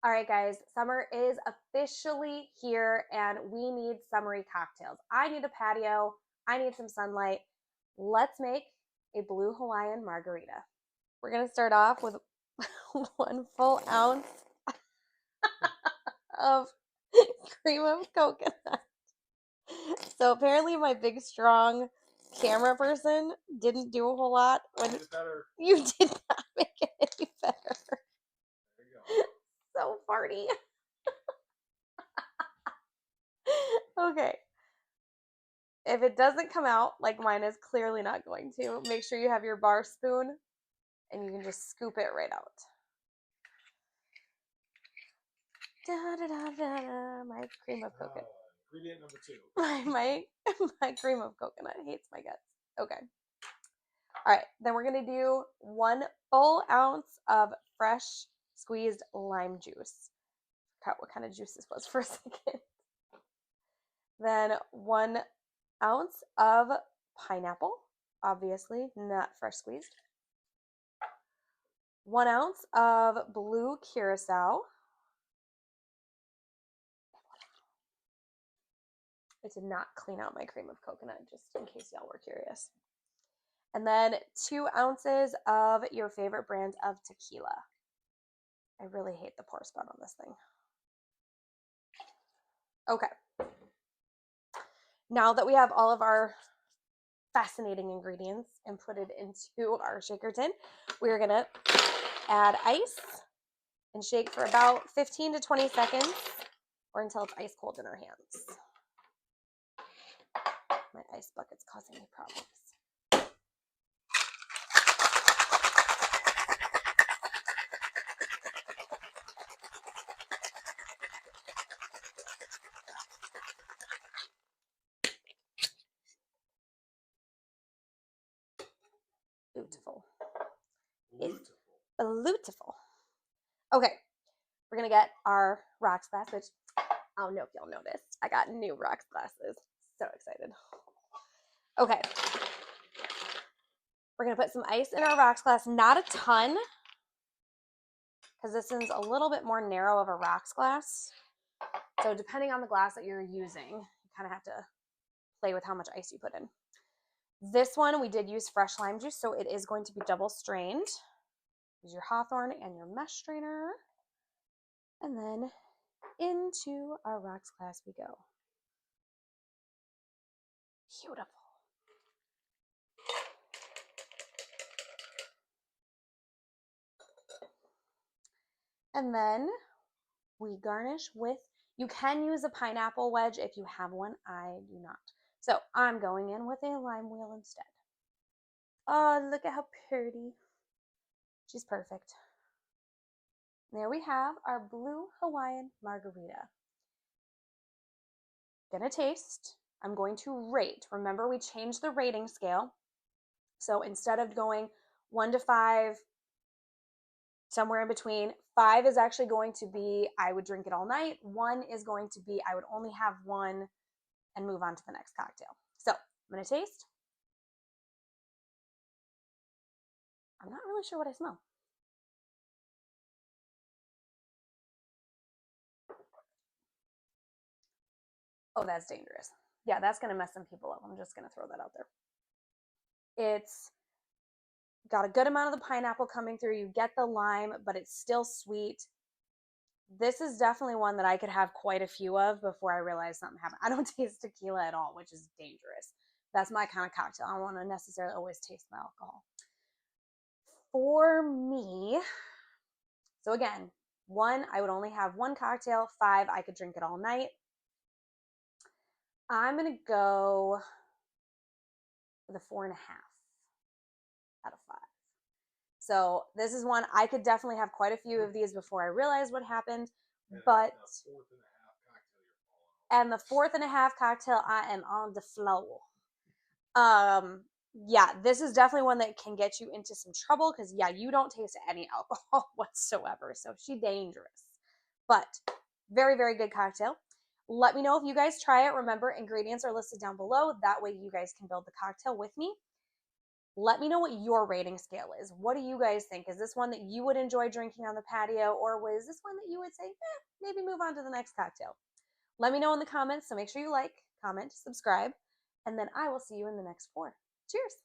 All right, guys, summer is officially here and we need summery cocktails. I need a patio. I need some sunlight. Let's make a Blue Hawaiian Margarita. We're going to start off with 1 full ounce of cream of coconut. So apparently my big, strong camera person didn't do a whole lot. You did not make it any better. There you go. So farty. Okay. If it doesn't come out like mine is clearly not going to, make sure you have your bar spoon and you can just scoop it right out. Da, da, da, da, da. My cream of coconut. Ingredient number 2. My cream of coconut hates my guts. Okay. All right. Then we're going to do 1 full ounce of fresh squeezed lime juice. Forgot what kind of juice this was for a second. Then 1 ounce of pineapple, obviously not fresh squeezed. 1 ounce of Blue Curacao. I did not clean out my cream of coconut, just in case y'all were curious. And then 2 ounces of your favorite brand of tequila. I really hate the pour spout on this thing. Okay. Now that we have all of our fascinating ingredients and put it into our shaker tin, we're going to add ice and shake for about 15 to 20 seconds or until it's ice cold in our hands. My ice bucket's causing me problems. Beautiful. Beautiful. Okay, we're gonna get our rocks glass, which I don't know if y'all noticed. I got new rocks glasses. So excited. Okay. We're gonna put some ice in our rocks glass, not a ton, because this is a little bit more narrow of a rocks glass. So depending on the glass that you're using, you kind of have to play with how much ice you put in. This one, we did use fresh lime juice, so it is going to be double strained. Use your Hawthorne and your mesh strainer. And then into our rocks glass we go. Beautiful. And then we garnish with, you can use a pineapple wedge if you have one. I do not. So I'm going in with a lime wheel instead. Oh, look at how pretty. She's perfect. There we have our Blue Hawaiian Margarita. Gonna taste. I'm going to rate. Remember, we changed the rating scale. So instead of going 1 to 5, somewhere in between, 5 is actually going to be I would drink it all night. 1 is going to be I would only have one and move on to the next cocktail. So I'm gonna taste. I'm not really sure what I smell. Oh, that's dangerous. Yeah, that's gonna mess some people up. I'm just gonna throw that out there. It's got a good amount of the pineapple coming through. You get the lime, but it's still sweet. This is definitely one that I could have quite a few of before I realize something happened. I don't taste tequila at all, which is dangerous. That's my kind of cocktail. I don't want to necessarily always taste the alcohol. For me, so again, 1, I would only have one cocktail. 5, I could drink it all night. I'm going to go with a 4.5 out of 5. So this is one I could definitely have quite a few of these before I realized what happened. But and the 4.5 cocktail, I am on the floor. Yeah, this is definitely one that can get you into some trouble because yeah, you don't taste any alcohol whatsoever. So she's dangerous. But very, very good cocktail. Let me know if you guys try it. Remember, ingredients are listed down below. That way you guys can build the cocktail with me. Let me know what your rating scale is. What do you guys think? Is this one that you would enjoy drinking on the patio, or was this one that you would say, maybe move on to the next cocktail? Let me know in the comments, so make sure you like, comment, subscribe, and then I will see you in the next pour. Cheers!